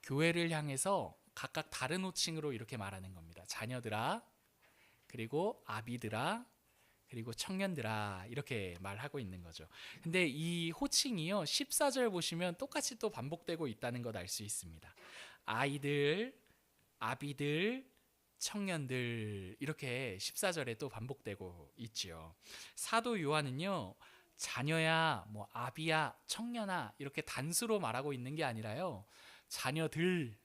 교회를 향해서 각각 다른 호칭으로 이렇게 말하는 겁니다. 자녀들아, 그리고 아비들아, 그리고 청년들아, 이렇게 말하고 있는 거죠. 근데 이 호칭이요, 14절 보시면 똑같이 또 반복되고 있다는 것 알 수 있습니다. 아이들, 아비들, 청년들, 이렇게 14절에 또 반복되고 있지요. 사도 요한은요, 자녀야, 뭐 아비야, 청년아, 이렇게 단수로 말하고 있는 게 아니라요, 자녀들,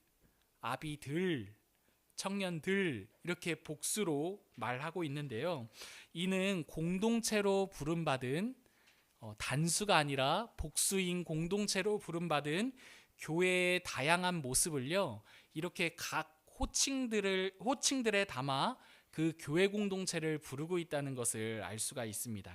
아비들, 청년들, 이렇게 복수로 말하고 있는데요. 이는 공동체로 부름받은, 단수가 아니라 복수인 공동체로 부름받은 교회의 다양한 모습을요, 이렇게 각 호칭들에 담아 그 교회 공동체를 부르고 있다는 것을 알 수가 있습니다.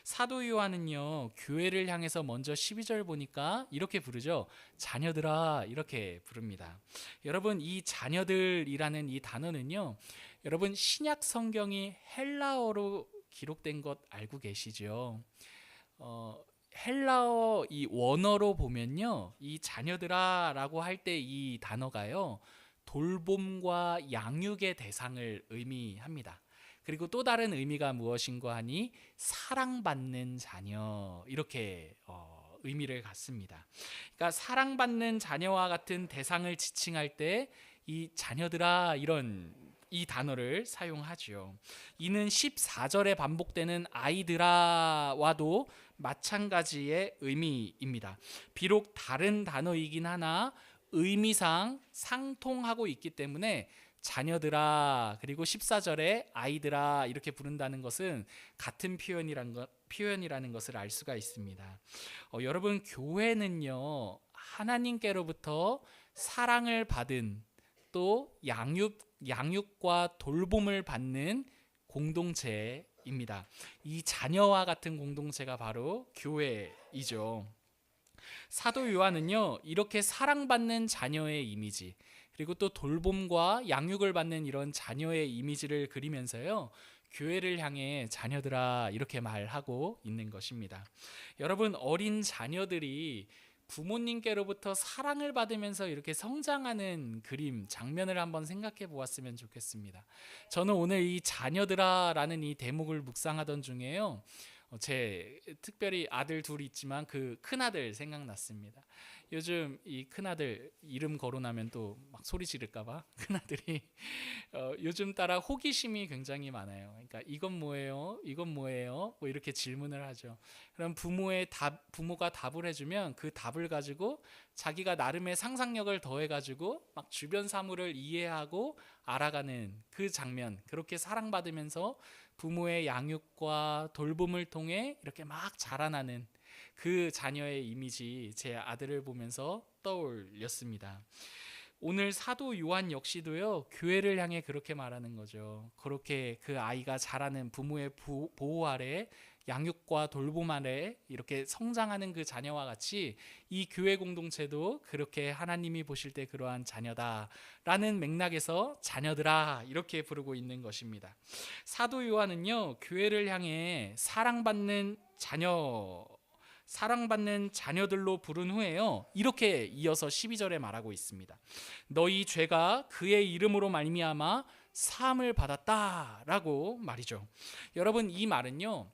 사도 요한은요, 교회를 향해서 먼저 12절 보니까 이렇게 부르죠. 자녀들아, 이렇게 부릅니다. 여러분, 이 자녀들이라는 이 단어는요, 여러분 신약 성경이 헬라어로 기록된 것 알고 계시죠? 헬라어 이 원어로 보면요, 이 자녀들아라고 할 때 이 단어가요, 돌봄과 양육의 대상을 의미합니다. 그리고 또 다른 의미가 무엇인가 하니 사랑받는 자녀, 이렇게 의미를 갖습니다. 그러니까 사랑받는 자녀와 같은 대상을 지칭할 때 이 자녀들아, 이런 이 단어를 사용하지요. 이는 14절에 반복되는 아이들아와도 마찬가지의 의미입니다. 비록 다른 단어이긴 하나 의미상 상통하고 있기 때문에 자녀들아, 그리고 14절에 아이들아, 이렇게 부른다는 것은 같은 표현이라는 것을 알 수가 있습니다. 여러분, 교회는요, 하나님께로부터 사랑을 받은, 또 양육과 돌봄을 받는 공동체입니다. 이 자녀와 같은 공동체가 바로 교회이죠. 사도 요한은요, 이렇게 사랑받는 자녀의 이미지, 그리고 또 돌봄과 양육을 받는 이런 자녀의 이미지를 그리면서요, 교회를 향해 자녀들아, 이렇게 말하고 있는 것입니다. 여러분, 어린 자녀들이 부모님께로부터 사랑을 받으면서 이렇게 성장하는 그림, 장면을 한번 생각해 보았으면 좋겠습니다. 저는 오늘 이 자녀들아라는 이 대목을 묵상하던 중에요, 제 특별히 아들 둘이 있지만 그 큰아들 생각났습니다. 요즘 이 큰아들 이름 거론하면 또 막 소리 지를까봐 큰아들이 요즘 따라 호기심이 굉장히 많아요. 그러니까 이건 뭐예요? 이건 뭐예요? 뭐 이렇게 질문을 하죠. 그럼 부모가 답을 해주면 그 답을 가지고 자기가 나름의 상상력을 더해가지고 막 주변 사물을 이해하고 알아가는 그 장면, 그렇게 사랑받으면서 부모의 양육과 돌봄을 통해 이렇게 막 자라나는 그 자녀의 이미지, 제 아들을 보면서 떠올렸습니다. 오늘 사도 요한 역시도요, 교회를 향해 그렇게 말하는 거죠. 그렇게 그 아이가 자라는 부모의 보호 아래, 양육과 돌봄 아래 이렇게 성장하는 그 자녀와 같이 이 교회 공동체도 그렇게 하나님이 보실 때 그러한 자녀다라는 맥락에서 자녀들아, 이렇게 부르고 있는 것입니다. 사도 요한은요, 교회를 향해 사랑받는 자녀들로 부른 후에요, 이렇게 이어서 12절에 말하고 있습니다. 너희 죄가 그의 이름으로 말미암아 사함을 받았다라고 말이죠. 여러분, 이 말은요,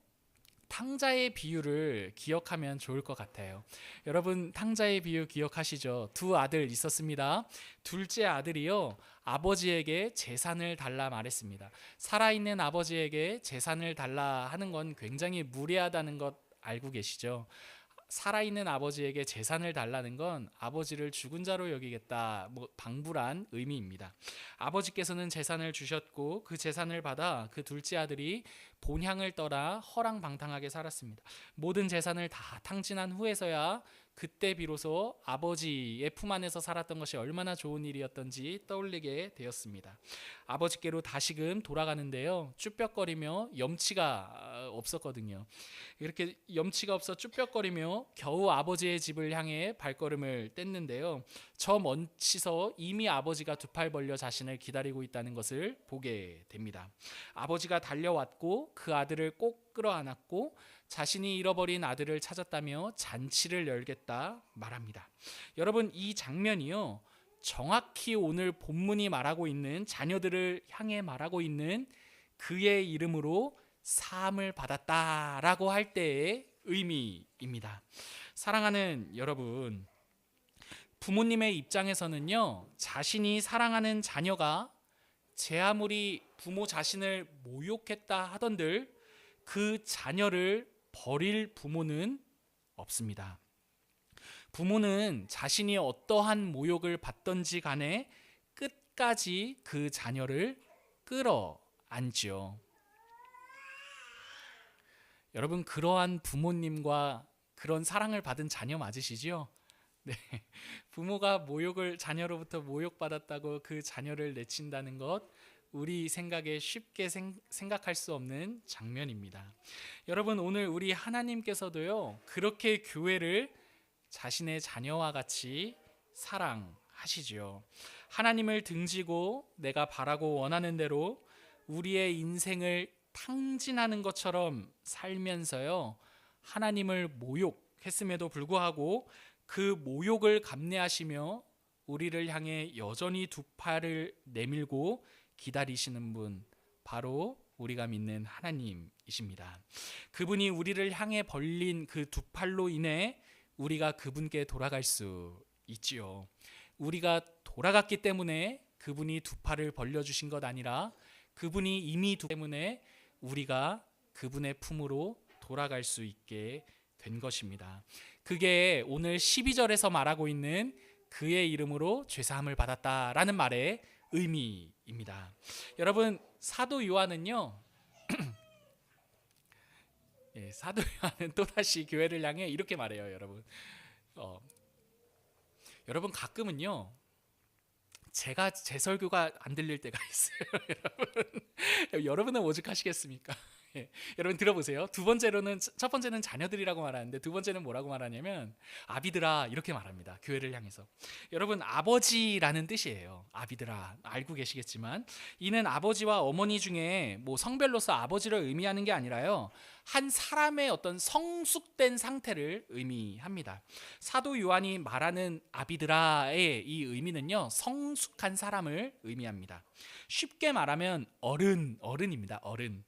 탕자의 비유를 기억하면 좋을 것 같아요. 여러분, 탕자의 비유 기억하시죠? 두 아들 있었습니다. 둘째 아들이요, 아버지에게 재산을 달라 말했습니다. 살아있는 아버지에게 재산을 달라 하는 건 굉장히 무례하다는 것 알고 계시죠? 살아있는 아버지에게 재산을 달라는 건 아버지를 죽은 자로 여기겠다, 방불한 의미입니다. 아버지께서는 재산을 주셨고 그 재산을 받아 그 둘째 아들이 본향을 떠나 허랑방탕하게 살았습니다. 모든 재산을 다 탕진한 후에서야 그때 비로소 아버지의 품 안에서 살았던 것이 얼마나 좋은 일이었던지 떠올리게 되었습니다. 아버지께로 다시금 돌아가는데요, 쭈뼛거리며, 염치가 없었거든요. 이렇게 염치가 없어 쭈뼛거리며 겨우 아버지의 집을 향해 발걸음을 뗐는데요, 저 먼치서 이미 아버지가 두 팔 벌려 자신을 기다리고 있다는 것을 보게 됩니다. 아버지가 달려왔고 그 아들을 꼭 끌어안았고 자신이 잃어버린 아들을 찾았다며 잔치를 열겠다 말합니다. 여러분, 이 장면이요, 정확히 오늘 본문이 말하고 있는 자녀들을 향해 말하고 있는 그의 이름으로 사함을 받았다라고 할 때의 의미입니다. 사랑하는 여러분, 부모님의 입장에서는요, 자신이 사랑하는 자녀가 제 아무리 부모 자신을 모욕했다 하던들 그 자녀를 버릴 부모는 없습니다. 부모는 자신이 어떠한 모욕을 받던지 간에 끝까지 그 자녀를 끌어안지요. 여러분, 그러한 부모님과 그런 사랑을 받은 자녀 맞으시죠? 네, 부모가 자녀로부터 모욕받았다고 그 자녀를 내친다는 것, 우리 생각에 쉽게 생각할 수 없는 장면입니다. 여러분, 오늘 우리 하나님께서도요, 그렇게 교회를 자신의 자녀와 같이 사랑하시지요. 하나님을 등지고 내가 바라고 원하는 대로 우리의 인생을 탕진하는 것처럼 살면서요, 하나님을 모욕했음에도 불구하고 그 모욕을 감내하시며 우리를 향해 여전히 두 팔을 내밀고 기다리시는 분, 바로 우리가 믿는 하나님이십니다. 그분이 우리를 향해 벌린 그 두 팔로 인해 우리가 그분께 돌아갈 수 있지요. 우리가 돌아갔기 때문에 그분이 두 팔을 벌려주신 것 아니라 그분이 이미 때문에 우리가 그분의 품으로 돌아갈 수 있게 된 것입니다. 그게 오늘 12절에서 말하고 있는 그의 이름으로 죄사함을 받았다라는 말의 의미입니다. 여러분, 사도 요한은요, 사도 요한은 또다시 교회를 향해 이렇게 말해요. 여러분 가끔은요, 제가 제 설교가 안 들릴 때가 있어요. 여러분은 오죽하시겠습니까? 여러분 들어보세요. 첫 번째는 자녀들이라고 말하는데 두 번째는 뭐라고 말하냐면 아비들아 이렇게 말합니다. 교회를 향해서. 여러분, 아버지라는 뜻이에요. 아비들아, 알고 계시겠지만 이는 아버지와 어머니 중에 성별로서 아버지를 의미하는 게 아니라요, 한 사람의 어떤 성숙된 상태를 의미합니다. 사도 요한이 말하는 아비드라의 이 의미는요, 성숙한 사람을 의미합니다. 쉽게 말하면 어른입니다. 어른.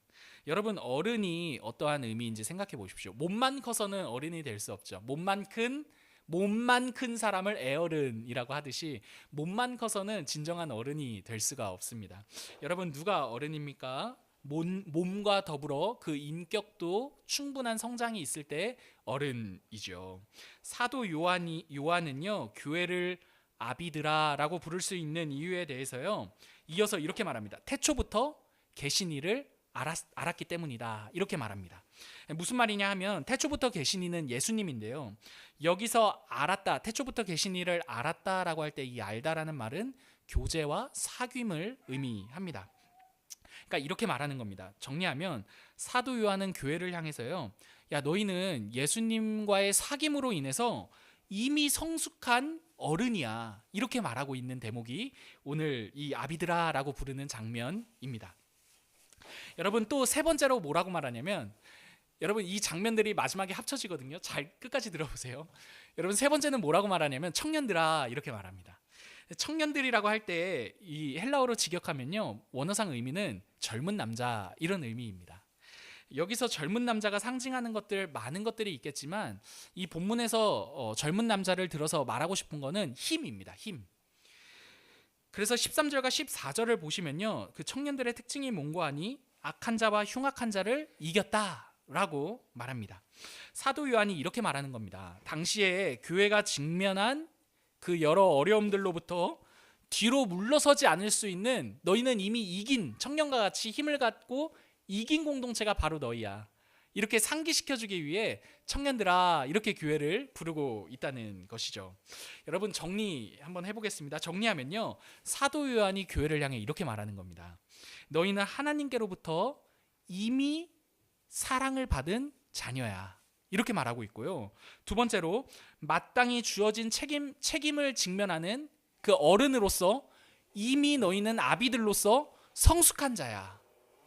여러분, 어른이 어떠한 의미인지 생각해 보십시오. 몸만 커서는 어른이 될 수 없죠. 몸만 큰 사람을 애어른이라고 하듯이 몸만 커서는 진정한 어른이 될 수가 없습니다. 여러분, 누가 어른입니까? 몸과 더불어 그 인격도 충분한 성장이 있을 때 어른이죠. 사도 요한은요, 교회를 아비드라라고 부를 수 있는 이유에 대해서요, 이어서 이렇게 말합니다. 태초부터 계신 이를 알았기 때문이다, 이렇게 말합니다. 무슨 말이냐 하면 태초부터 계신 이는 예수님인데요, 여기서 알았다, 태초부터 계신 이를 알았다라고 할 때 이 알다라는 말은 교제와 사귐을 의미합니다. 그러니까 이렇게 말하는 겁니다. 정리하면 사도 요한은 교회를 향해서요, 야, 너희는 예수님과의 사귐으로 인해서 이미 성숙한 어른이야, 이렇게 말하고 있는 대목이 오늘 이 아비드라라고 부르는 장면입니다. 여러분, 또 세 번째로 뭐라고 말하냐면, 여러분 이 장면들이 마지막에 합쳐지거든요. 잘 끝까지 들어보세요. 여러분, 세 번째는 뭐라고 말하냐면 청년들아, 이렇게 말합니다. 청년들이라고 할 때 이 헬라어로 직역하면요, 원어상 의미는 젊은 남자, 이런 의미입니다. 여기서 젊은 남자가 상징하는 많은 것들이 있겠지만 이 본문에서 젊은 남자를 들어서 말하고 싶은 거는 힘입니다. 힘. 그래서 13절과 14절을 보시면요, 그 청년들의 특징이 뭔고 하니 악한 자와 흉악한 자를 이겼다라고 말합니다. 사도 요한이 이렇게 말하는 겁니다. 당시에 교회가 직면한 그 여러 어려움들로부터 뒤로 물러서지 않을 수 있는, 너희는 이미 이긴, 청년과 같이 힘을 갖고 이긴 공동체가 바로 너희야, 이렇게 상기시켜주기 위해 청년들아, 이렇게 교회를 부르고 있다는 것이죠. 여러분, 정리 한번 해보겠습니다. 정리하면요, 사도 요한이 교회를 향해 이렇게 말하는 겁니다. 너희는 하나님께로부터 이미 사랑을 받은 자녀야, 이렇게 말하고 있고요. 두 번째로, 마땅히 주어진 책임을 직면하는 그 어른으로서 이미 너희는 아비들로서 성숙한 자야,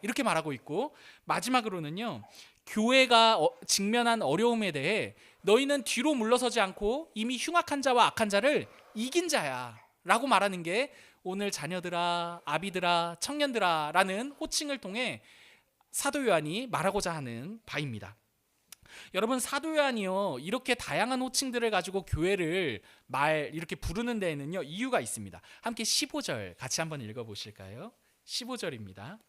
이렇게 말하고 있고, 마지막으로는요, 교회가 직면한 어려움에 대해 너희는 뒤로 물러서지 않고 이미 흉악한 자와 악한 자를 이긴 자야, 라고 말하는 게 오늘 자녀들아, 아비들아, 청년들아 라는 호칭을 통해 사도 요한이 말하고자 하는 바입니다. 여러분, 사도 요한이요, 이렇게 다양한 호칭들을 가지고 교회를 이렇게 부르는 데에는요 이유가 있습니다. 함께 15절 같이 한번 읽어보실까요? 15절입니다.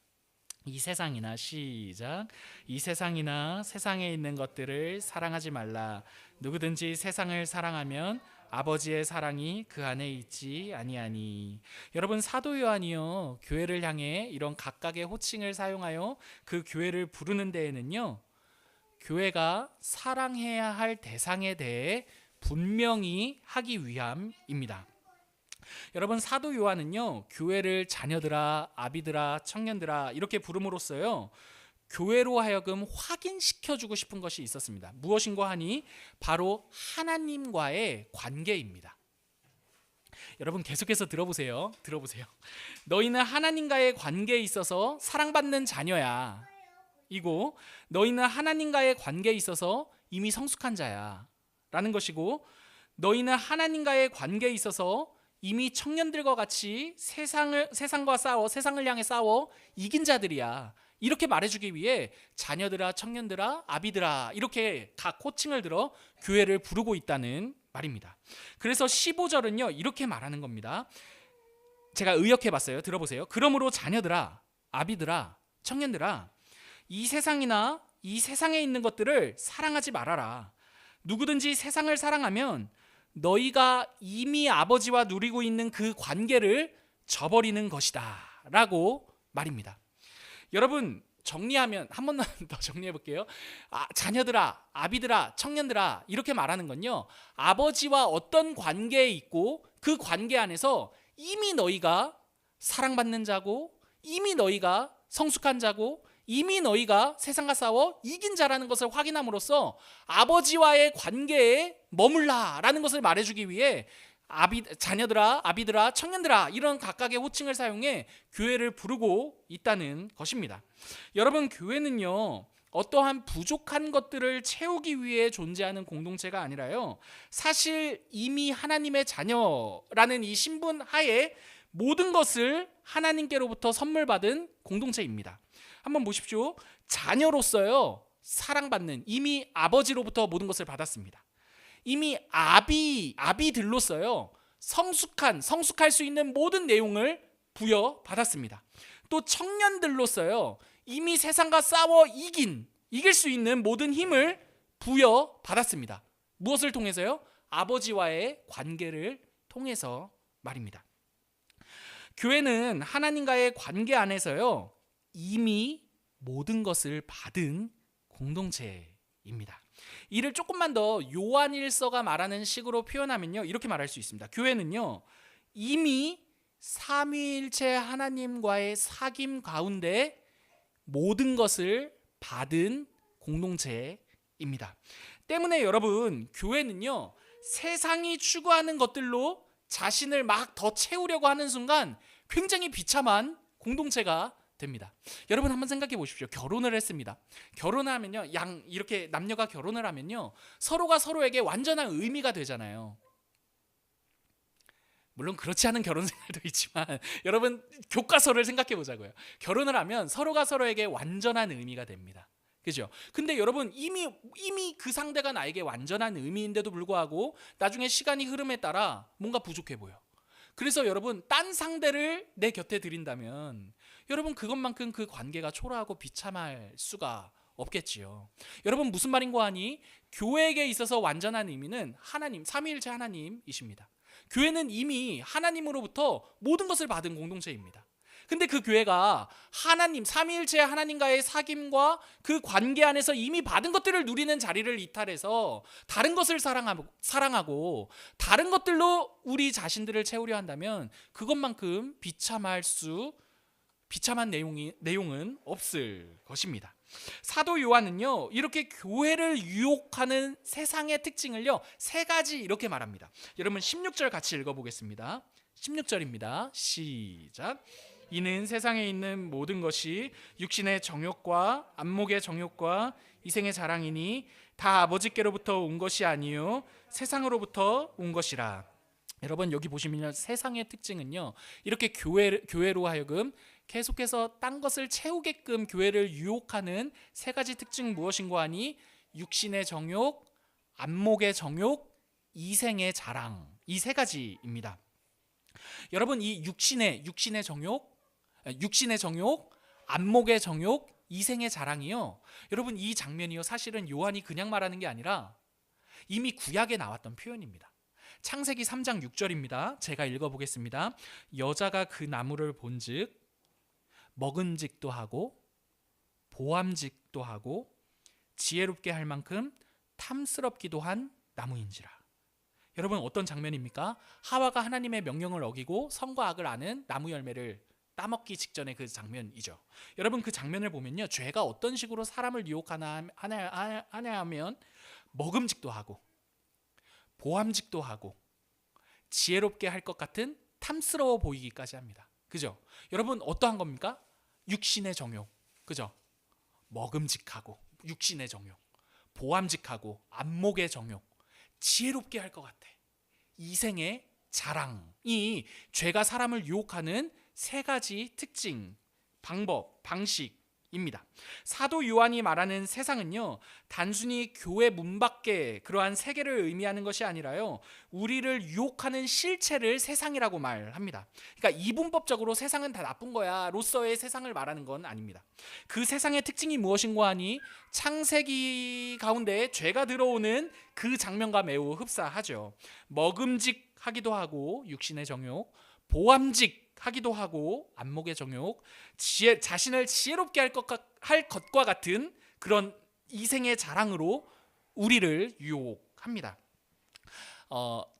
이 세상이나, 시작, 이 세상이나 세상에 있는 것들을 사랑하지 말라. 누구든지 세상을 사랑하면 아버지의 사랑이 그 안에 있지 아니하니. 여러분, 사도 요한이요 교회를 향해 이런 각각의 호칭을 사용하여 그 교회를 부르는 데에는요 교회가 사랑해야 할 대상에 대해 분명히 하기 위함입니다. 여러분, 사도 요한은요 교회를 자녀들아, 아비들아, 청년들아 이렇게 부름으로써요 교회로 하여금 확인시켜주고 싶은 것이 있었습니다. 무엇인가 하니 바로 하나님과의 관계입니다. 여러분, 계속해서 들어보세요. 너희는 하나님과의 관계에 있어서 사랑받는 자녀야. 이고 너희는 하나님과의 관계에 있어서 이미 성숙한 자야 라는 것이고, 너희는 하나님과의 관계에 있어서 이미 청년들과 같이 세상과 싸워, 세상을 향해 싸워 이긴 자들이야. 이렇게 말해주기 위해 자녀들아, 청년들아, 아비들아 이렇게 각 호칭을 들어 교회를 부르고 있다는 말입니다. 그래서 15절은요 이렇게 말하는 겁니다. 제가 의역해봤어요. 들어보세요. 그러므로 자녀들아, 아비들아, 청년들아, 이 세상이나 이 세상에 있는 것들을 사랑하지 말아라. 누구든지 세상을 사랑하면 너희가 이미 아버지와 누리고 있는 그 관계를 저버리는 것이다 라고 말입니다. 여러분, 정리하면 한 번 더 정리해 볼게요. 자녀들아, 아비들아, 청년들아 이렇게 말하는 건요 아버지와 어떤 관계에 있고 그 관계 안에서 이미 너희가 사랑받는 자고, 이미 너희가 성숙한 자고, 이미 너희가 세상과 싸워 이긴 자라는 것을 확인함으로써 아버지와의 관계에 머물라라는 것을 말해주기 위해 자녀들아, 아비들아, 청년들아 이런 각각의 호칭을 사용해 교회를 부르고 있다는 것입니다. 여러분, 교회는요 어떠한 부족한 것들을 채우기 위해 존재하는 공동체가 아니라요 사실 이미 하나님의 자녀라는 이 신분 하에 모든 것을 하나님께로부터 선물 받은 공동체입니다. 한번 보십시오. 자녀로서요 사랑받는, 이미 아버지로부터 모든 것을 받았습니다. 이미 아비들로서요 성숙할 수 있는 모든 내용을 부여받았습니다. 또 청년들로서요 이미 세상과 싸워 이길 수 있는 모든 힘을 부여받았습니다. 무엇을 통해서요? 아버지와의 관계를 통해서 말입니다. 교회는 하나님과의 관계 안에서요 이미 모든 것을 받은 공동체입니다. 이를 조금만 더 요한일서가 말하는 식으로 표현하면요 이렇게 말할 수 있습니다. 교회는요 이미 삼위일체 하나님과의 사귐 가운데 모든 것을 받은 공동체입니다. 때문에 여러분, 교회는요 세상이 추구하는 것들로 자신을 막 더 채우려고 하는 순간 굉장히 비참한 공동체가 됩니다. 여러분, 한번 생각해 보십시오. 결혼을 했습니다. 결혼하면요 이렇게 남녀가 결혼을 하면요 서로가 서로에게 완전한 의미가 되잖아요. 물론 그렇지 않은 결혼 생활도 있지만 여러분, 교과서를 생각해 보자고요. 결혼을 하면 서로가 서로에게 완전한 의미가 됩니다. 그죠? 근데 여러분, 이미 그 상대가 나에게 완전한 의미인데도 불구하고 나중에 시간이 흐름에 따라 뭔가 부족해 보여. 그래서 여러분, 딴 상대를 내 곁에 들인다면 여러분 그것만큼 그 관계가 초라하고 비참할 수가 없겠지요. 여러분, 무슨 말인고 하니 교회에게 있어서 완전한 의미는 하나님, 삼위일체 하나님이십니다. 교회는 이미 하나님으로부터 모든 것을 받은 공동체입니다. 근데 그 교회가 하나님, 삼위일체 하나님과의 사귐과 그 관계 안에서 이미 받은 것들을 누리는 자리를 이탈해서 다른 것을 사랑하고 다른 것들로 우리 자신들을 채우려 한다면 그것만큼 비참한 내용은 없을 것입니다. 사도 요한은요 이렇게 교회를 유혹하는 세상의 특징을요 세 가지 이렇게 말합니다. 여러분, 16절 같이 읽어보겠습니다. 16절입니다. 시작. 이는 세상에 있는 모든 것이 육신의 정욕과 안목의 정욕과 이생의 자랑이니 다 아버지께로부터 온 것이 아니요 세상으로부터 온 것이라. 여러분 여기 보시면 세상의 특징은요, 이렇게 교회로 하여금 계속해서 딴 것을 채우게끔 교회를 유혹하는 세 가지 특징 무엇인고 하니 육신의 정욕, 안목의 정욕, 이생의 자랑, 이 세 가지입니다. 여러분 이 육신의 정욕, 안목의 정욕, 이생의 자랑이요, 여러분 이 장면이요 사실은 요한이 그냥 말하는 게 아니라 이미 구약에 나왔던 표현입니다. 창세기 3장 6절입니다. 제가 읽어보겠습니다. 여자가 그 나무를 본즉 먹음직도 하고 보암직도 하고 지혜롭게 할 만큼 탐스럽기도 한 나무인지라. 여러분 어떤 장면입니까? 하와가 하나님의 명령을 어기고 선과 악을 아는 나무 열매를 따먹기 직전의 그 장면이죠. 여러분 그 장면을 보면요, 죄가 어떤 식으로 사람을 유혹하나 하면 먹음직도 하고 보암직도 하고 지혜롭게 할 것 같은 탐스러워 보이기까지 합니다. 그죠? 여러분 어떠한 겁니까? 육신의 정욕, 그죠? 먹음직하고 육신의 정욕, 보암직하고 안목의 정욕, 지혜롭게 할 것 같아. 이생의 자랑이 죄가 사람을 유혹하는 세 가지 특징, 방법, 방식입니다. 사도 요한이 말하는 세상은요, 단순히 교회 문 밖에 그러한 세계를 의미하는 것이 아니라요, 우리를 유혹하는 실체를 세상이라고 말합니다. 그러니까 이분법적으로 세상은 다 나쁜 거야 로서의 세상을 말하는 건 아닙니다. 그 세상의 특징이 무엇인고 하니 창세기 가운데 죄가 들어오는 그 장면과 매우 흡사하죠. 먹음직하기도 하고 육신의 정욕, 보암직하기도 하고 안목의 정욕, 자신을 지혜롭게 할 것과 같은 그런 이생의 자랑으로 우리를 유혹합니다.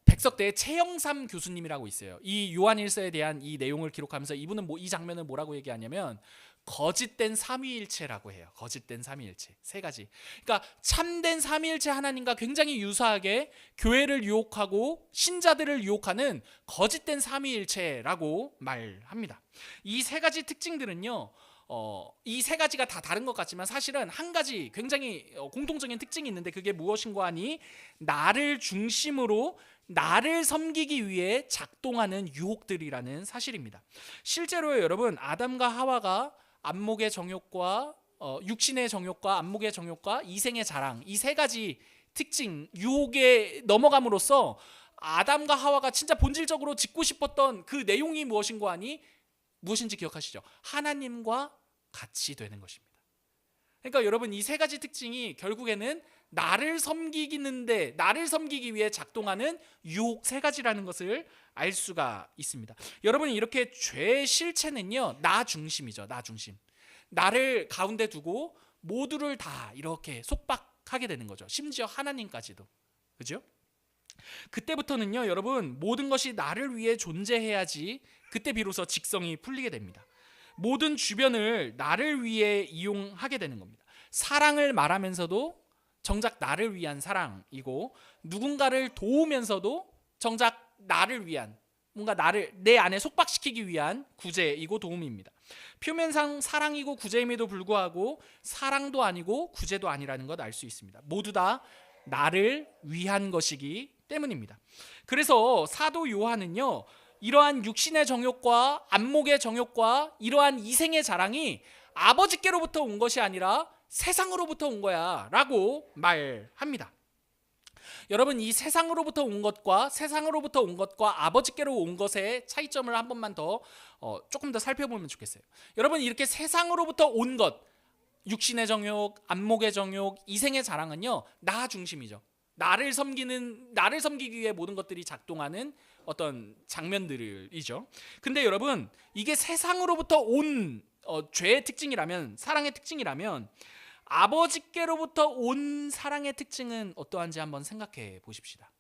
백석대의 최영삼 교수님이라고 있어요. 이 요한일서에 대한 이 내용을 기록하면서 이분은 이 장면을 뭐라고 얘기하냐면 거짓된 삼위일체라고 해요. 거짓된 삼위일체 세 가지. 그러니까 참된 삼위일체 하나님과 굉장히 유사하게 교회를 유혹하고 신자들을 유혹하는 거짓된 삼위일체라고 말합니다. 이 세 가지 특징들은요, 이 세 가지가 다 다른 것 같지만 사실은 한 가지 굉장히 공통적인 특징이 있는데 그게 무엇인고 하니 나를 중심으로 나를 섬기기 위해 작동하는 유혹들이라는 사실입니다. 실제로 여러분 아담과 하와가 안목의 정욕과 육신의 정욕과 안목의 정욕과 이생의 자랑, 이 세 가지 특징 유혹에 넘어감으로써 아담과 하와가 진짜 본질적으로 짓고 싶었던 그 내용이 무엇인고 하니 무엇인지 기억하시죠? 하나님과 같이 되는 것입니다. 그러니까 여러분 이 세 가지 특징이 결국에는 나를 섬기기 위해 작동하는 유혹 세 가지라는 것을 알 수가 있습니다. 여러분 이렇게 죄의 실체는요, 나 중심이죠. 나 중심. 나를 가운데 두고 모두를 다 이렇게 속박하게 되는 거죠. 심지어 하나님까지도. 그죠? 그때부터는요, 여러분 모든 것이 나를 위해 존재해야지 그때 비로소 직성이 풀리게 됩니다. 모든 주변을 나를 위해 이용하게 되는 겁니다. 사랑을 말하면서도 정작 나를 위한 사랑이고, 누군가를 도우면서도 정작 나를 위한, 뭔가 나를 내 안에 속박시키기 위한 구제이고 도움입니다. 표면상 사랑이고 구제임에도 불구하고 사랑도 아니고 구제도 아니라는 것 알 수 있습니다. 모두 다 나를 위한 것이기 때문입니다. 그래서 사도 요한은요, 이러한 육신의 정욕과 안목의 정욕과 이러한 이생의 자랑이 아버지께로부터 온 것이 아니라 세상으로부터 온 거야 라고 말합니다. 여러분 이 세상으로부터 온 것과 아버지께로 온 것의 차이점을 한 번만 더 조금 더 살펴보면 좋겠어요. 여러분 이렇게 세상으로부터 온 것, 육신의 정욕, 안목의 정욕, 이생의 자랑은요, 나 중심이죠. 나를 섬기기 위해 모든 것들이 작동하는 어떤 장면들이죠. 근데 여러분 이게 세상으로부터 온 죄의 특징이라면, 사랑의 특징이라면, 아버지께로부터 온 사랑의 특징은 어떠한지 한번 생각해 보십시다.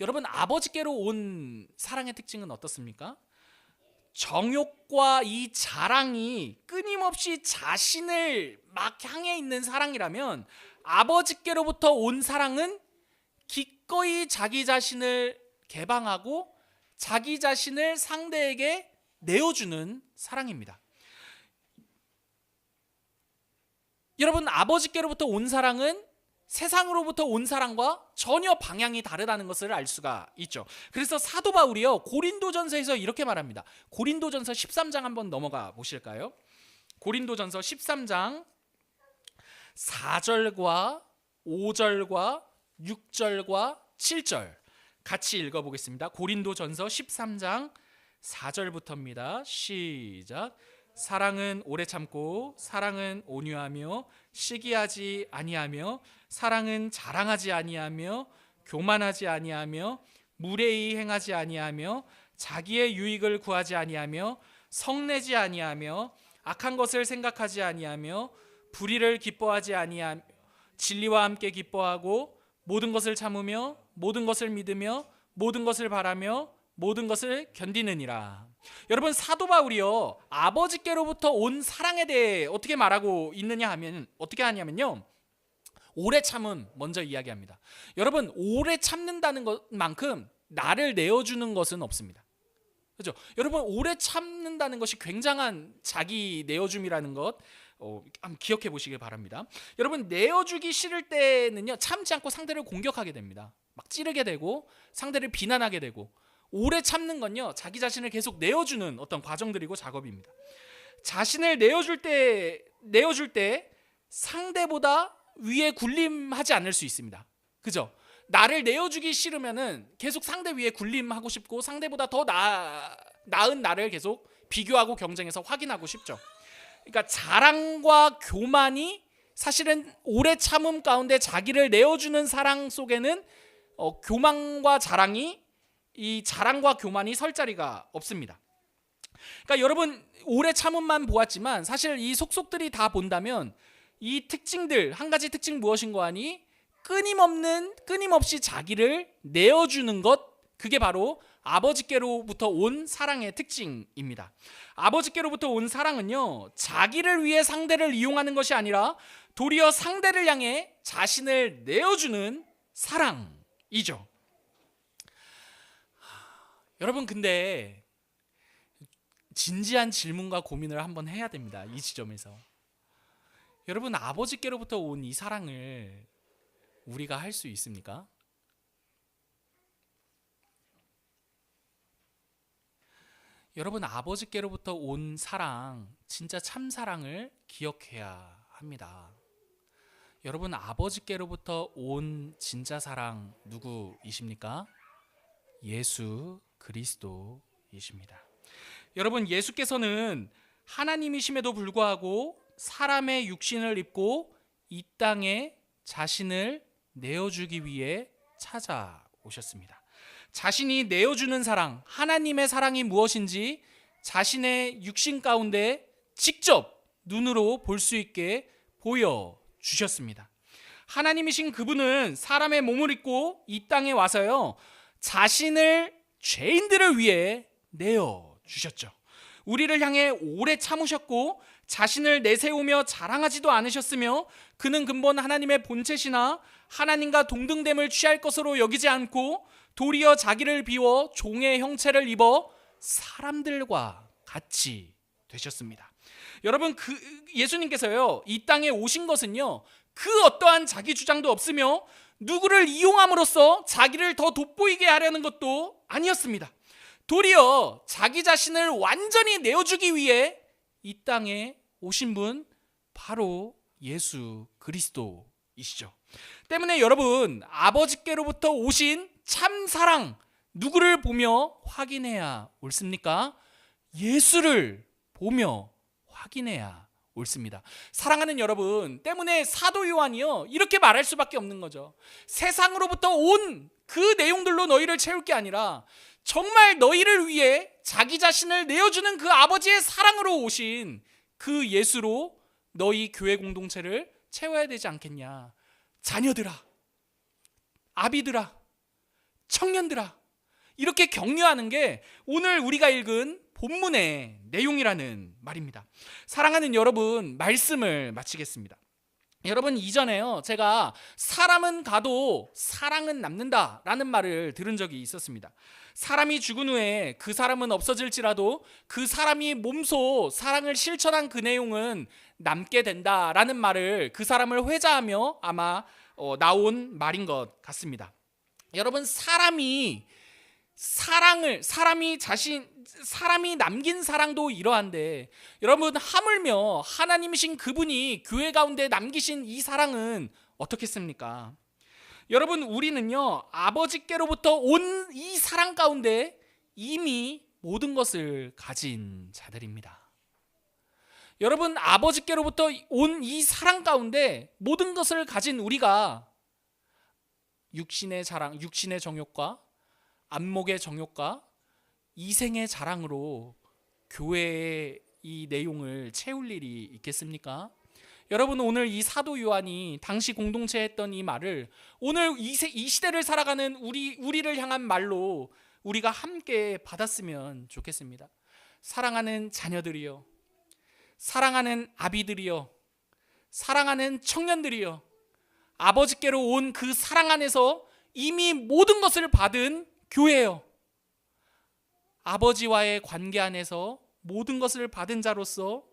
여러분 아버지께로 온 사랑의 특징은 어떻습니까? 정욕과 이 자랑이 끊임없이 자신을 막 향해 있는 사랑이라면, 아버지께로부터 온 사랑은 기꺼이 자기 자신을 개방하고 자기 자신을 상대에게 내어주는 사랑입니다. 여러분 아버지께로부터 온 사랑은 세상으로부터 온 사랑과 전혀 방향이 다르다는 것을 알 수가 있죠. 그래서 사도 바울이요, 고린도전서에서 이렇게 말합니다. 고린도전서 13장 한번 넘어가 보실까요? 고린도전서 13장 4절과 5절과 6절과 7절 같이 읽어보겠습니다. 고린도전서 13장 4절부터입니다. 시작. 사랑은 오래 참고 사랑은 온유하며 시기하지 아니하며 사랑은 자랑하지 아니하며 교만하지 아니하며 무례히 행하지 아니하며 자기의 유익을 구하지 아니하며 성내지 아니하며 악한 것을 생각하지 아니하며 불의를 기뻐하지 아니하며 진리와 함께 기뻐하고 모든 것을 참으며 모든 것을 믿으며 모든 것을 바라며 모든 것을 견디느니라. 여러분, 사도 바울이요, 아버지께로부터 온 사랑에 대해 어떻게 말하고 있느냐 하면 어떻게 하냐면요, 오래 참음 먼저 이야기합니다. 여러분, 오래 참는다는 것만큼 나를 내어주는 것은 없습니다. 그렇죠? 여러분, 오래 참는다는 것이 굉장한 자기 내어줌이라는 것 한번 기억해 보시길 바랍니다. 여러분, 내어주기 싫을 때는요, 참지 않고 상대를 공격하게 됩니다. 막 찌르게 되고 상대를 비난하게 되고. 오래 참는 건요, 자기 자신을 계속 내어주는 어떤 과정들이고 작업입니다. 자신을 내어줄 때 상대보다 위에 군림하지 않을 수 있습니다. 그죠? 나를 내어주기 싫으면은 계속 상대 위에 군림하고 싶고 상대보다 더 나은 나를 계속 비교하고 경쟁해서 확인하고 싶죠. 그러니까 자랑과 교만이 사실은 오래 참음 가운데 자기를 내어주는 사랑 속에는 교만과 자랑이, 이 자랑과 교만이 설 자리가 없습니다. 그러니까 여러분, 오래 참음만 보았지만 사실 이 속속들이 다 본다면 이 특징들, 한 가지 특징 무엇인고 하니 끊임없이 자기를 내어주는 것, 그게 바로 아버지께로부터 온 사랑의 특징입니다. 아버지께로부터 온 사랑은요, 자기를 위해 상대를 이용하는 것이 아니라 도리어 상대를 향해 자신을 내어주는 사랑이죠. 여러분, 근데 진지한 질문과 고민을 한번 해야 됩니다. 이 지점에서. 여러분, 아버지께로부터 온 이 사랑을 우리가 할 수 있습니까? 여러분, 아버지께로부터 온 사랑, 진짜 참사랑을 기억해야 합니다. 여러분, 아버지께로부터 온 진짜 사랑 누구이십니까? 예수 그리스도이십니다. 여러분, 예수께서는 하나님이심에도 불구하고 사람의 육신을 입고 이 땅에 자신을 내어주기 위해 찾아오셨습니다. 자신이 내어주는 사랑, 하나님의 사랑이 무엇인지 자신의 육신 가운데 직접 눈으로 볼 수 있게 보여주셨습니다. 하나님이신 그분은 사람의 몸을 입고 이 땅에 와서요, 자신을 죄인들을 위해 내어주셨죠. 우리를 향해 오래 참으셨고 자신을 내세우며 자랑하지도 않으셨으며 그는 근본 하나님의 본체시나 하나님과 동등됨을 취할 것으로 여기지 않고 도리어 자기를 비워 종의 형체를 입어 사람들과 같이 되셨습니다. 여러분, 예수님께서요, 이 땅에 오신 것은요, 그 어떠한 자기 주장도 없으며 누구를 이용함으로써 자기를 더 돋보이게 하려는 것도 아니었습니다. 도리어 자기 자신을 완전히 내어주기 위해 이 땅에 오신 분, 바로 예수 그리스도이시죠. 때문에 여러분, 아버지께로부터 오신 참사랑, 누구를 보며 확인해야 옳습니까? 예수를 보며 확인해야 옳습니다. 사랑하는 여러분, 때문에 사도 요한이요, 이렇게 말할 수밖에 없는 거죠. 세상으로부터 온 그 내용들로 너희를 채울 게 아니라 정말 너희를 위해 자기 자신을 내어주는 그 아버지의 사랑으로 오신 그 예수로 너희 교회 공동체를 채워야 되지 않겠냐. 자녀들아, 아비들아, 청년들아, 이렇게 격려하는 게 오늘 우리가 읽은 본문의 내용이라는 말입니다. 사랑하는 여러분, 말씀을 마치겠습니다. 여러분, 이전에요, 제가 사람은 가도 사랑은 남는다라는 말을 들은 적이 있었습니다. 사람이 죽은 후에 그 사람은 없어질지라도 그 사람이 몸소 사랑을 실천한 그 내용은 남게 된다라는 말을 그 사람을 회자하며 아마 나온 말인 것 같습니다. 여러분, 사람이 사람이 남긴 사랑도 이러한데, 여러분, 하물며 하나님이신 그분이 교회 가운데 남기신 이 사랑은 어떻겠습니까? 여러분, 우리는요, 아버지께로부터 온 이 사랑 가운데 이미 모든 것을 가진 자들입니다. 여러분, 아버지께로부터 온 이 사랑 가운데 모든 것을 가진 우리가 육신의 자랑, 육신의 정욕과 안목의 정욕과 이생의 자랑으로 교회의 이 내용을 채울 일이 있겠습니까? 여러분, 오늘 이 사도 요한이 당시 공동체에 했던 이 말을 오늘 이 시대를 살아가는 우리를 향한 말로 우리가 함께 받았으면 좋겠습니다. 사랑하는 자녀들이여, 사랑하는 아비들이여, 사랑하는 청년들이여, 아버지께로 온 그 사랑 안에서 이미 모든 것을 받은 교회요, 아버지와의 관계 안에서 모든 것을 받은 자로서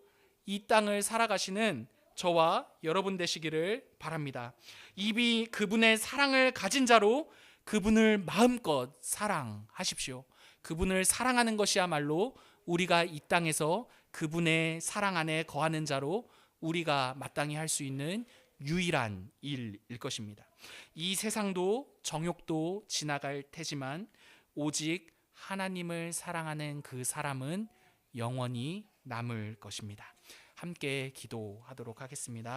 이 땅을 살아가시는 저와 여러분 되시기를 바랍니다. 이미 그분의 사랑을 가진 자로 그분을 마음껏 사랑하십시오. 그분을 사랑하는 것이야말로 우리가 이 땅에서 그분의 사랑 안에 거하는 자로 우리가 마땅히 할 수 있는 유일한 일일 것입니다. 이 세상도 정욕도 지나갈 테지만 오직 하나님을 사랑하는 그 사람은 영원히 남을 것입니다. 함께 기도하도록 하겠습니다.